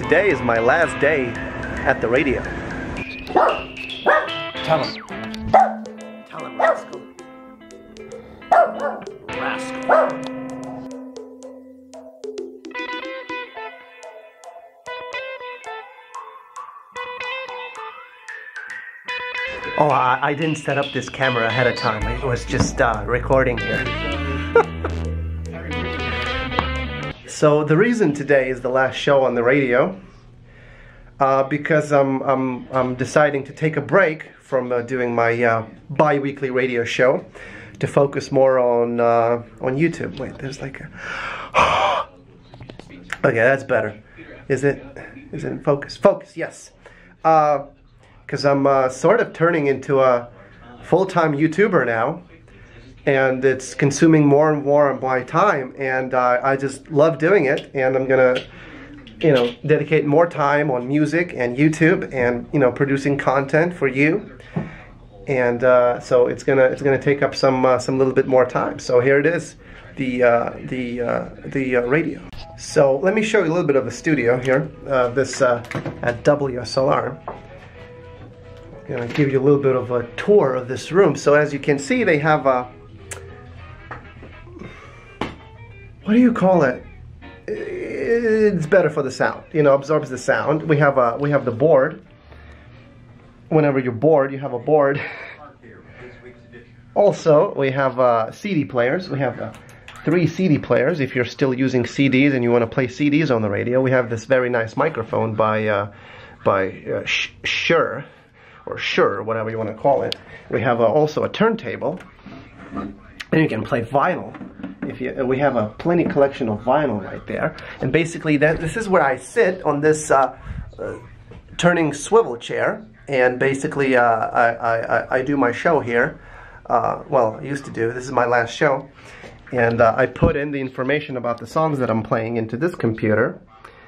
today is my last day at the radio. Tell him. Tell him, rascal. Rascal. Oh, I didn't set up this camera ahead of time. It was just recording here. So the reason today is the last show on the radio, because I'm deciding to take a break from doing my bi-weekly radio show to focus more on YouTube. Wait, there's like a... Okay, that's better. Is it in focus? Focus, yes. Because I'm sort of turning into a full-time YouTuber now, and it's consuming more and more of my time, and I just love doing it, and I'm gonna, you know, dedicate more time on music and YouTube, and, you know, producing content for you, and so it's gonna take up some little bit more time. So here it is, the radio. So let me show you a little bit of the studio here, this at WSLR. I'm gonna give you a little bit of a tour of this room. So as you can see, they have a, what do you call it? It's better for the sound, you know, absorbs the sound. We have the board. Whenever you're bored, you have a board. Also, we have CD players. We have 3 CD players. If you're still using CDs and you want to play CDs on the radio, we have this very nice microphone by Shure. Or Shure, whatever you want to call it. We have also a turntable, and you can play vinyl. We have a plenty collection of vinyl right there, and basically this is where I sit on this turning swivel chair, and basically I do my show here. Well, I used to do. This is my last show, and I put in the information about the songs that I'm playing into this computer.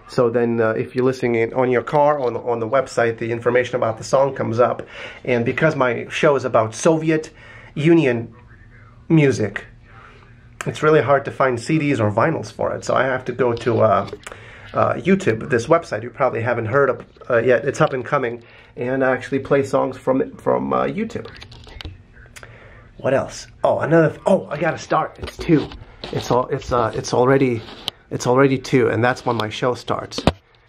So then if you're listening on your car, on the website, the information about the song comes up. And because my show is about Soviet Union music, it's really hard to find CDs or vinyls for it. So I have to go to YouTube, this website you probably haven't heard of yet. It's up and coming, and I actually play songs from YouTube. What else? Oh, I gotta start. It's 2. It's already 2, and that's when my show starts.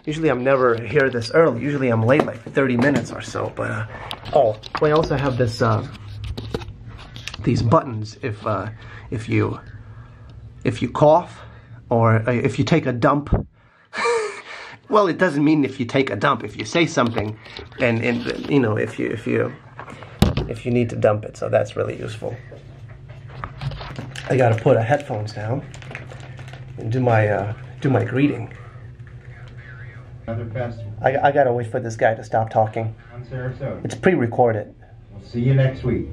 Usually I'm never here this early. Usually I'm late, like 30 minutes or so. But oh, we also have this these buttons if you cough or if you take a dump. Well, it doesn't mean if you take a dump. If you say something, and you know, if you need to dump it, so that's really useful. I gotta put headphones down and do my greeting. I gotta wait for this guy to stop talking. On Sarasota. It's pre-recorded. We'll see you next week.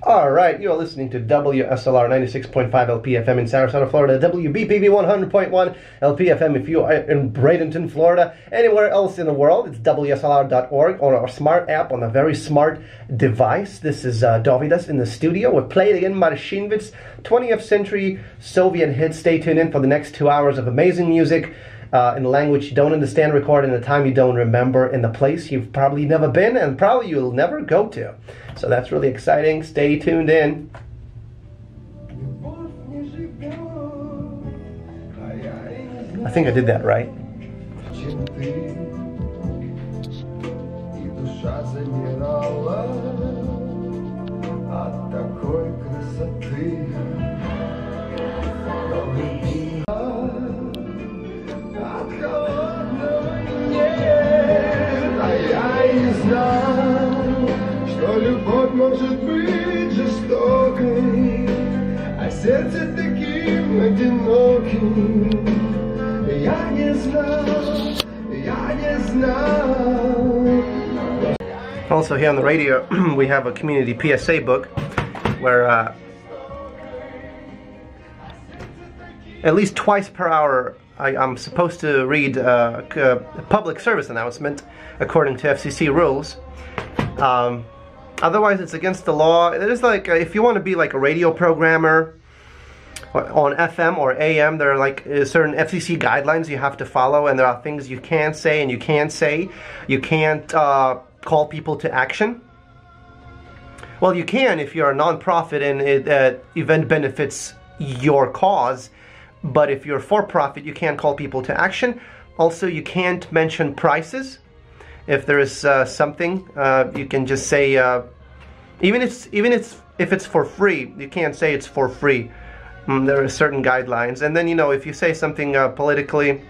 Alright, you're listening to WSLR 96.5 LPFM in Sarasota, Florida, WBPV 100.1 LPFM if you are in Bradenton, Florida. Anywhere else in the world, it's WSLR.org on our smart app on a very smart device. This is Dovydas in the studio. We're playing again Marcinowicz, 20th century Soviet hit. Stay tuned in for the next 2 hours of amazing music in a language you don't understand, recorded in a time you don't remember, in a place you've probably never been and probably you'll never go to. So that's really exciting. Stay tuned in. I think I did that right. Любовь может быть жестокой, а сердце таким одиноким. Я не знал. Also here on the radio, we have a community PSA book where at least twice per hour I'm supposed to read a public service announcement according to FCC rules. Otherwise, it's against the law. It is like if you want to be like a radio programmer on FM or AM, there are like certain FCC guidelines you have to follow, and there are things you can't say and you can't say. You can't call people to action. Well, you can if you're a non-profit and event benefits your cause, but if you're for-profit, you can't call people to action. Also, you can't mention prices. If there is something, you can just say, even if it's for free, you can't say it's for free. There are certain guidelines. And then, you know, if you say something politically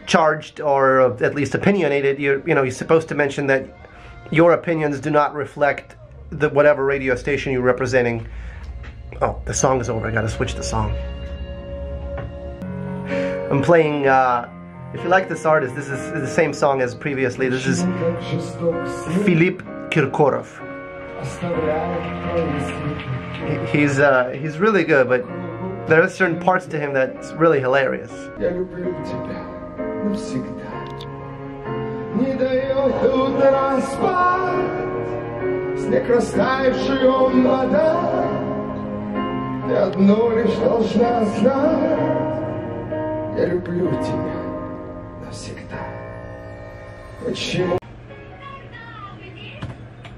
charged or at least opinionated, you're supposed to mention that your opinions do not reflect whatever radio station you're representing. Oh, the song is over. I gotta switch the song. I'm playing, if you like this artist, this is the same song as previously. This is Philippe Kirkorov. He's really good, but there are certain parts to him that's really hilarious. Не дает утро спать, снег растаявший он вода, ты одно лишь должна знать, я люблю тебя навсегда. Почему?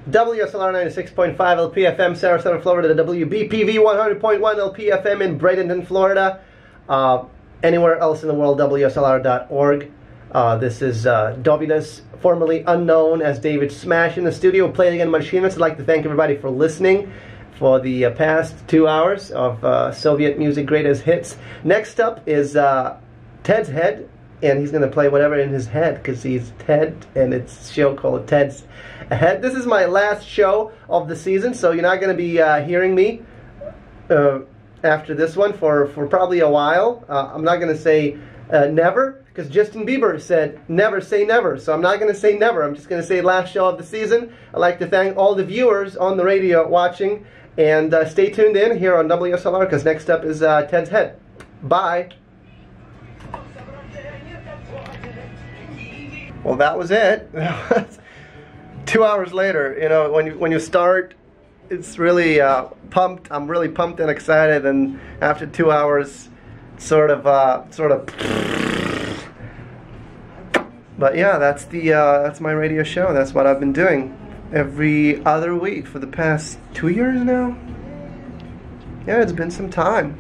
WSLR 96.5 LPFM, Sarasota, Florida, WBPV 100.1 LPFM in Bradenton, Florida. Anywhere else in the world, WSLR.org. This is Dovydas, formerly unknown as David Smash, in the studio playing again Machinist. I'd like to thank everybody for listening for the past 2 hours of Soviet music greatest hits. Next up is Ted's Head, and he's going to play whatever in his head, because he's Ted, and it's a show called Ted's Head. This is my last show of the season, so you're not going to be hearing me after this one for probably a while. I'm not going to say never, because Justin Bieber said never say never, so I'm not going to say never. I'm just going to say last show of the season. I'd like to thank all the viewers on the radio watching, and stay tuned in here on WSLR, because next up is Ted's Head. Bye. Well, that was it. 2 hours later, you know, when you start, it's really pumped. I'm really pumped and excited, and after 2 hours, sort of. But yeah, that's my radio show. That's what I've been doing every other week for the past 2 years now. Yeah, it's been some time.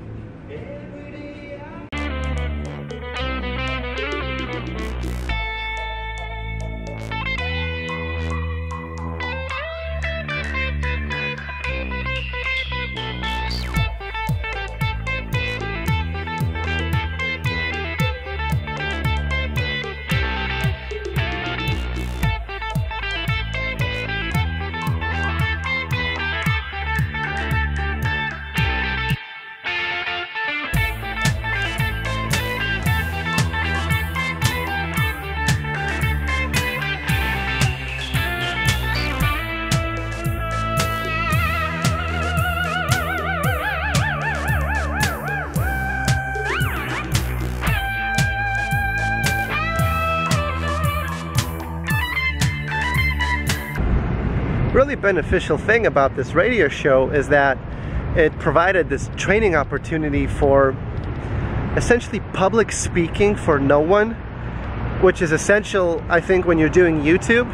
Really beneficial thing about this radio show is that it provided this training opportunity for essentially public speaking for no one, which is essential, I think, when you're doing YouTube,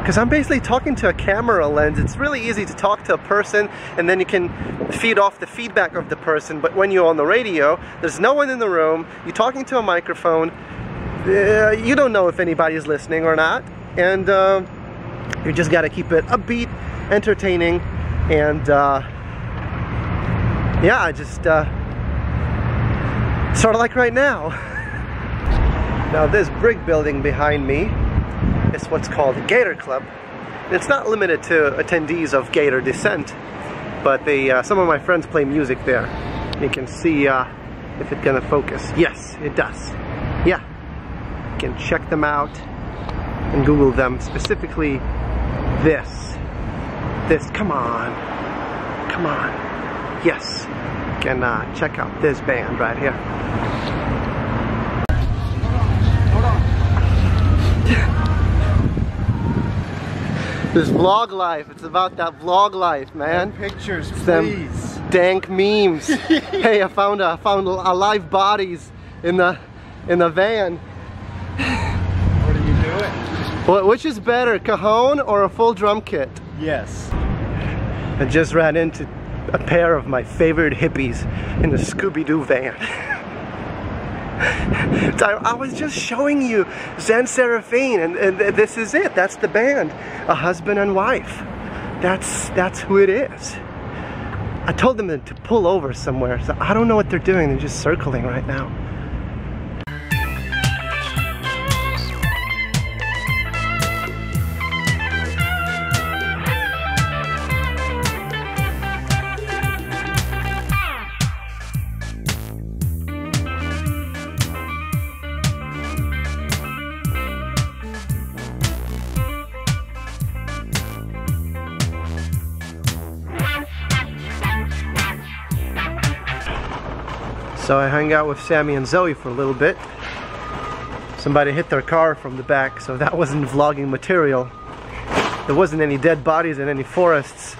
because I'm basically talking to a camera lens. It's really easy to talk to a person and then you can feed off the feedback of the person, but when you're on the radio, there's no one in the room, you're talking to a microphone, you don't know if anybody's listening or not, and you just got to keep it upbeat, entertaining, and yeah, just sort of like right now. Now this brick building behind me is what's called a Gator Club. It's not limited to attendees of Gator descent, but some of my friends play music there. You can see if it's gonna focus. Yes, it does. Yeah, you can check them out and Google them, specifically this, come on, yes, you can check out this band right here. This vlog life, it's about that vlog life, man. Pictures, Them please. dank memes. Hey, I found a live bodies in the van. What are you doing? Which is better, cajon or a full drum kit? Yes. I just ran into a pair of my favorite hippies in the Scooby-Doo van. I was just showing you Zen Seraphine, and this is it. That's the band, a husband and wife. That's who it is. I told them to pull over somewhere, so I don't know what they're doing. They're just circling right now. So I hung out with Sammy and Zoe for a little bit. Somebody hit their car from the back, so that wasn't vlogging material. There wasn't any dead bodies in any forests,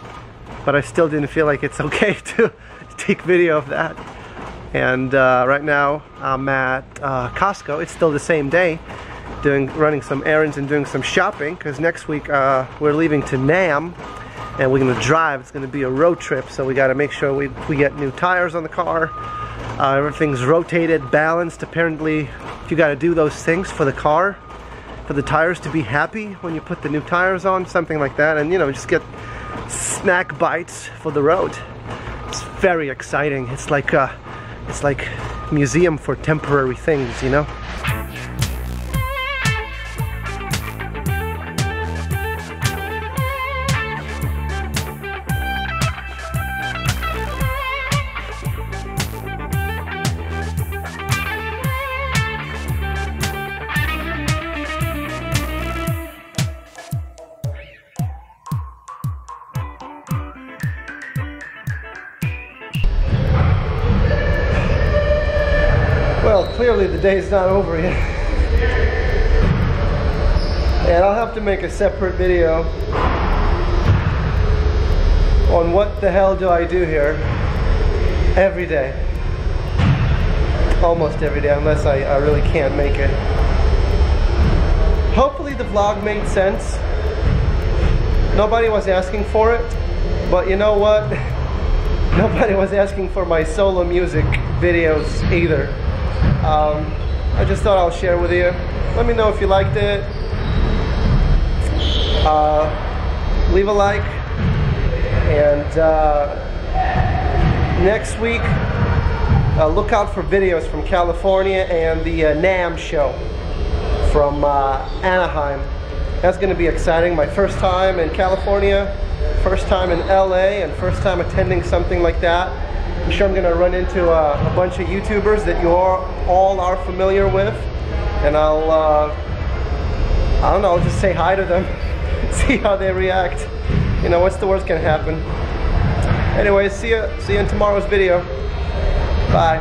but I still didn't feel like it's okay to take video of that. And right now I'm at Costco. It's still the same day, running some errands and doing some shopping, because next week we're leaving to Nam and we're gonna drive. It's gonna be a road trip, so we gotta make sure we get new tires on the car. Everything's rotated, balanced. Apparently you got to do those things for the car, for the tires to be happy when you put the new tires on, something like that, and you know, just get snack bites for the road. It's very exciting. It's like museum for temporary things, you know. Well, clearly the day's not over yet. And I'll have to make a separate video on what the hell do I do here every day. Almost every day, unless I really can't make it. Hopefully the vlog made sense. Nobody was asking for it, but you know what? Nobody was asking for my solo music videos either. I just thought I'll share with you. Let me know if you liked it. Leave a like. And next week, look out for videos from California and the NAMM show from Anaheim. That's going to be exciting. My first time in California, first time in LA, and first time attending something like that. I'm sure I'm going to run into a bunch of YouTubers that you all are familiar with, and I don't know, I'll just say hi to them, see how they react. You know, what's the worst can happen? Anyways, see you in tomorrow's video. Bye.